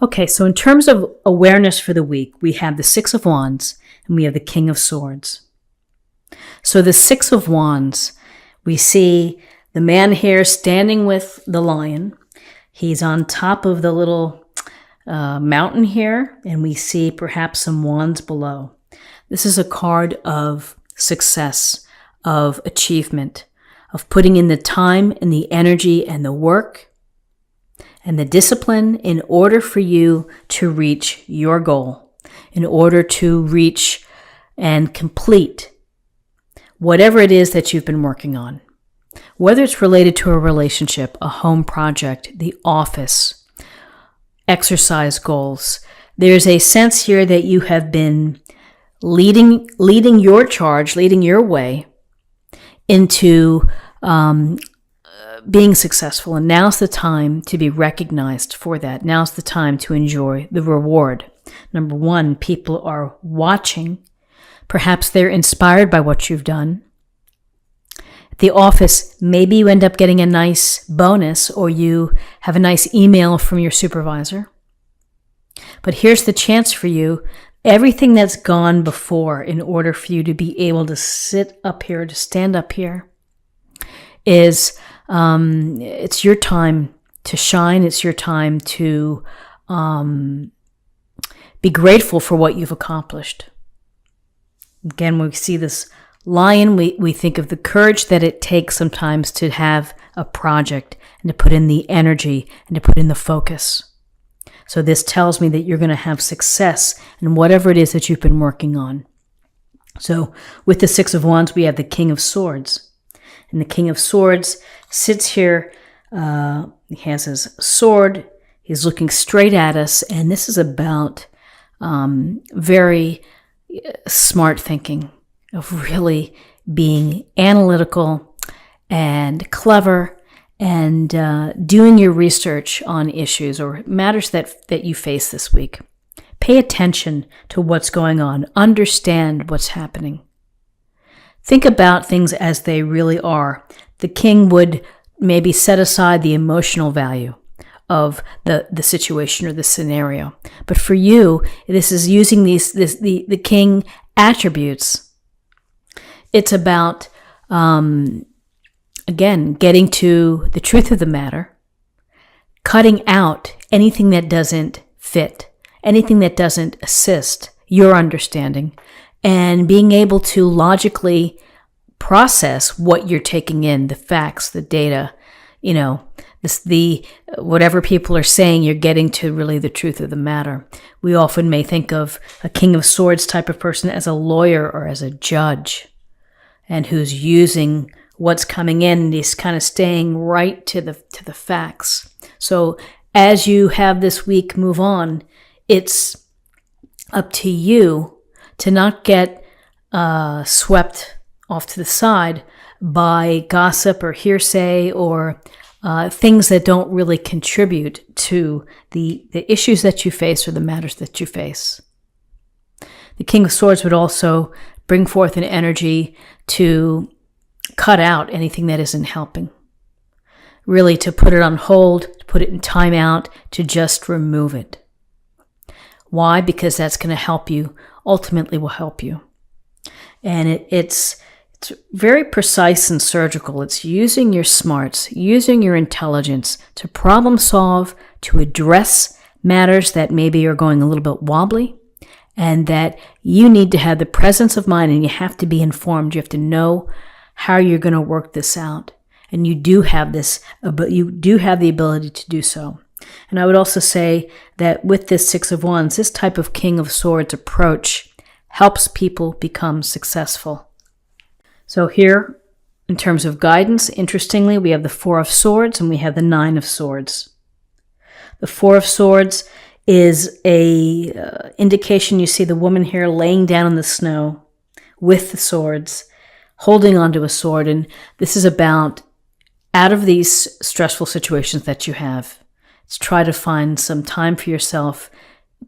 Okay, so in terms of awareness for the week, we have the Six of Wands and we have the King of Swords. So the Six of Wands, we see the man here standing with the lion. He's on top of the little mountain here, and we see perhaps some wands below. This is a card of success, of achievement, of putting in the time and the energy and the work and the discipline in order for you to reach your goal, in order to reach and complete whatever it is that you've been working on. Whether it's related to a relationship, a home project, the office, exercise goals, there's a sense here that you have been leading your charge, leading your way into being successful. And now's the time to be recognized for that. Now's the time to enjoy the reward. Number one, people are watching. Perhaps they're inspired by what you've done. At the office, maybe you end up getting a nice bonus or you have a nice email from your supervisor. But here's the chance for you. Everything that's gone before in order for you to be able to sit up here, to stand up here, is it's your time to shine. It's your time to be grateful for what you've accomplished. Again, when we see this lion, we think of the courage that it takes sometimes to have a project and to put in the energy and to put in the focus. So this tells me that you're going to have success in whatever it is that you've been working on. So with the Six of Wands, we have the King of Swords. And the King of Swords sits here. He has his sword. He's looking straight at us. And this is about very smart thinking, of really being analytical and clever and doing your research on issues or matters that you face this week. Pay attention to what's going on. Understand what's happening. Think about things as they really are. The king would maybe set aside the emotional value of the situation or the scenario. But for you, this is using the king attributes. It's about, again, getting to the truth of the matter, cutting out anything that doesn't fit, anything that doesn't assist your understanding, and being able to logically process what you're taking in, the facts, the data, whatever people are saying, you're getting to really the truth of the matter. We often may think of a King of Swords type of person as a lawyer or as a judge, and who's using what's coming in and he's kind of staying right to the facts. So as you have this week move on, it's up to you to not get swept off to the side by gossip or hearsay or things that don't really contribute to the issues that you face or the matters that you face. The King of Swords would also bring forth an energy to cut out anything that isn't helping. Really to put it on hold, to put it in timeout, to just remove it. Why? Because that's going to help you, ultimately will help you. And it's very precise and surgical. It's using your smarts, using your intelligence to problem solve, to address matters that maybe are going a little bit wobbly, and that you need to have the presence of mind and you have to be informed. You have to know how you're going to work this out. And you do have you do have the ability to do so. And I would also say that with this Six of Wands, this type of King of Swords approach helps people become successful. So here, in terms of guidance, interestingly, we have the Four of Swords and we have the Nine of Swords. The Four of Swords is a indication. You see the woman here laying down in the snow with the swords, holding onto a sword. And this is about, out of these stressful situations that you have, it's try to find some time for yourself,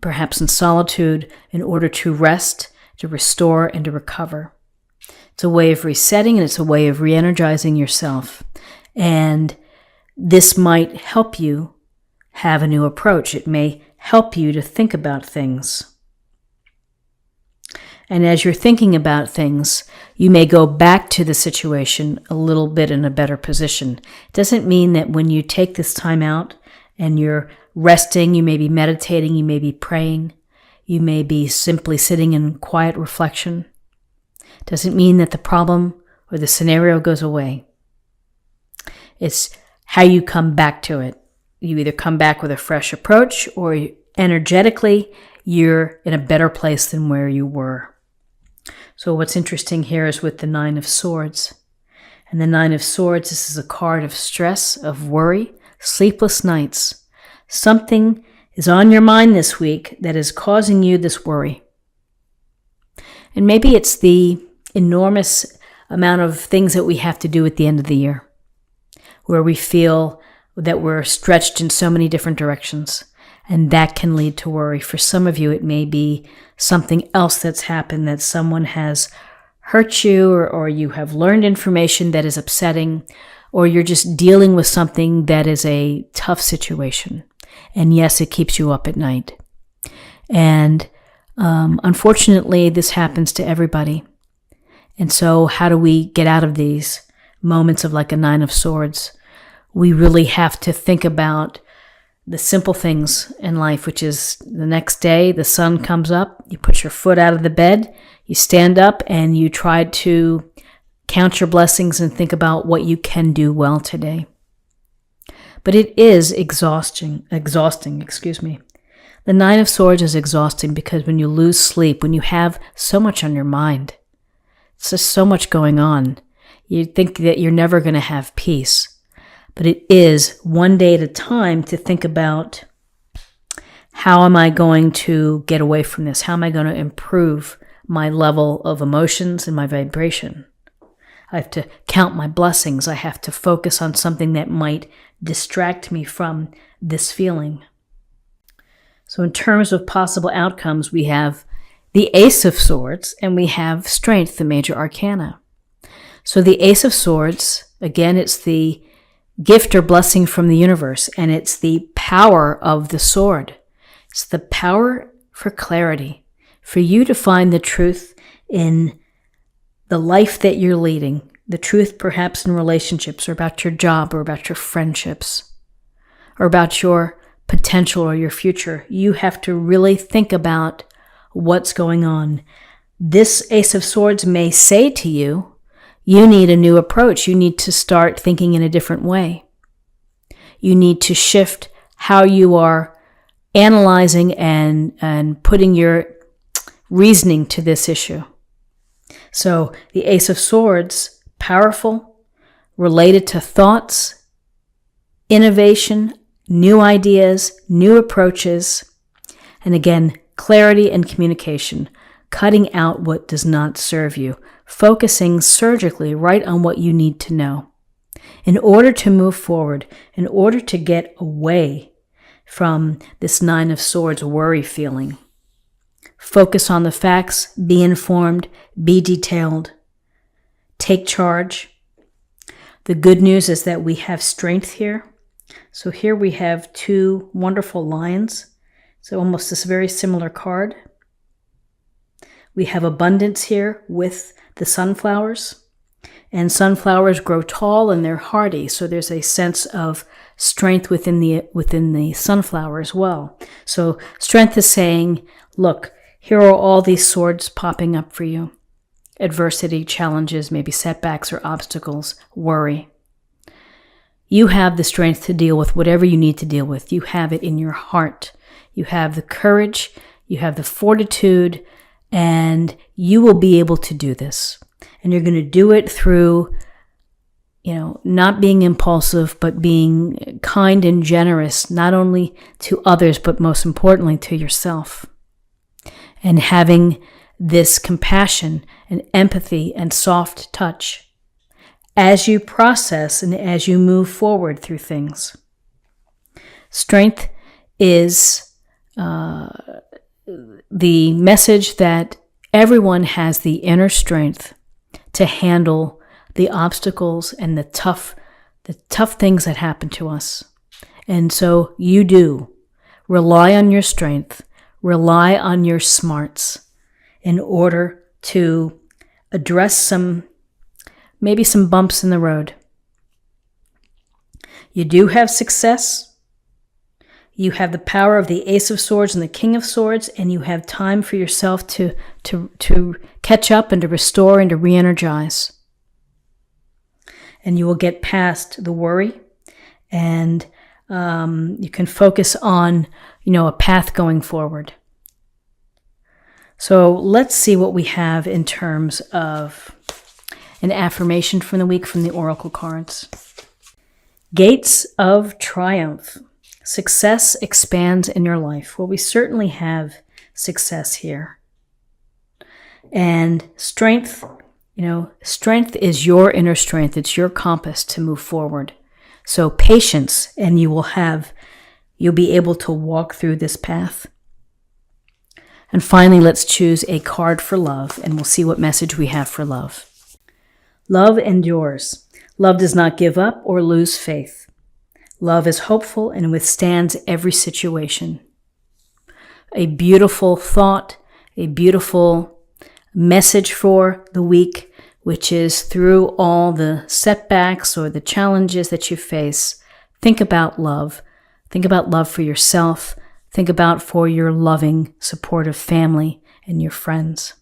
perhaps in solitude, in order to rest, to restore, and to recover. It's a way of resetting and it's a way of re-energizing yourself. And this might help you have a new approach. It may help you to think about things. And as you're thinking about things, you may go back to the situation a little bit in a better position. It doesn't mean that when you take this time out and you're resting, you may be meditating, you may be praying, you may be simply sitting in quiet reflection. It doesn't mean that the problem or the scenario goes away. It's how you come back to it. You either come back with a fresh approach, or energetically, you're in a better place than where you were. So what's interesting here is with the Nine of Swords. And the Nine of Swords, this is a card of stress, of worry, sleepless nights. Something is on your mind this week that is causing you this worry. And maybe it's the enormous amount of things that we have to do at the end of the year, where we feel that we're stretched in so many different directions. And that can lead to worry. For some of you, it may be something else that's happened, that someone has hurt you, or you have learned information that is upsetting, or you're just dealing with something that is a tough situation. And yes, it keeps you up at night. And unfortunately, this happens to everybody. And so how do we get out of these moments of like a Nine of Swords? We really have to think about the simple things in life, which is the next day, the sun comes up, you put your foot out of the bed, you stand up, and you try to count your blessings and think about what you can do well today. But it is exhausting. The Nine of Swords is exhausting because when you lose sleep, when you have so much on your mind, it's just so much going on, you think that you're never going to have peace. But it is one day at a time to think about, how am I going to get away from this? How am I going to improve my level of emotions and my vibration? I have to count my blessings. I have to focus on something that might distract me from this feeling. So in terms of possible outcomes, we have the Ace of Swords and we have Strength, the major arcana. So the Ace of Swords, again, it's the gift or blessing from the universe, and it's the power of the sword. It's the power for clarity, for you to find the truth in the life that you're leading, the truth perhaps in relationships, or about your job, or about your friendships, or about your potential or your future. You have to really think about what's going on. This Ace of Swords may say to you, you need a new approach. You need to start thinking in a different way. You need to shift how you are analyzing and putting your reasoning to this issue. So the Ace of Swords, powerful, related to thoughts, innovation, new ideas, new approaches, and again, clarity and communication, cutting out what does not serve you, focusing surgically right on what you need to know in order to move forward, in order to get away from this Nine of Swords worry feeling. Focus on the facts, be informed, be detailed, take charge. The good news is that we have strength here. So here we have two wonderful lions. So almost this very similar card. We have abundance here with the sunflowers, and sunflowers grow tall and they're hardy. So there's a sense of strength within the sunflower as well. So strength is saying, look, here are all these swords popping up for you. Adversity, challenges, maybe setbacks or obstacles, worry. You have the strength to deal with whatever you need to deal with. You have it in your heart. You have the courage, you have the fortitude, and you will be able to do this. And you're going to do it through, not being impulsive, but being kind and generous, not only to others, but most importantly to yourself. And having this compassion and empathy and soft touch as you process and as you move forward through things. Strength is the message that everyone has the inner strength to handle the obstacles and the tough things that happen to us. And so you do. Rely on your strength. Rely on your smarts in order to address maybe some bumps in the road. You do have success. You have the power of the Ace of Swords and the King of Swords, and you have time for yourself to catch up and to restore and to re-energize. And you will get past the worry, and you can focus on, a path going forward. So let's see what we have in terms of an affirmation from the week from the Oracle cards. Gates of Triumph. Success expands in your life. Well, we certainly have success here. And strength, strength is your inner strength. It's your compass to move forward. So patience, and you'll be able to walk through this path. And finally, let's choose a card for love, and we'll see what message we have for love. Love endures. Love does not give up or lose faith. Love is hopeful and withstands every situation. A beautiful thought, a beautiful message for the week, which is through all the setbacks or the challenges that you face, think about love. Think about love for yourself. Think about for your loving, supportive family and your friends.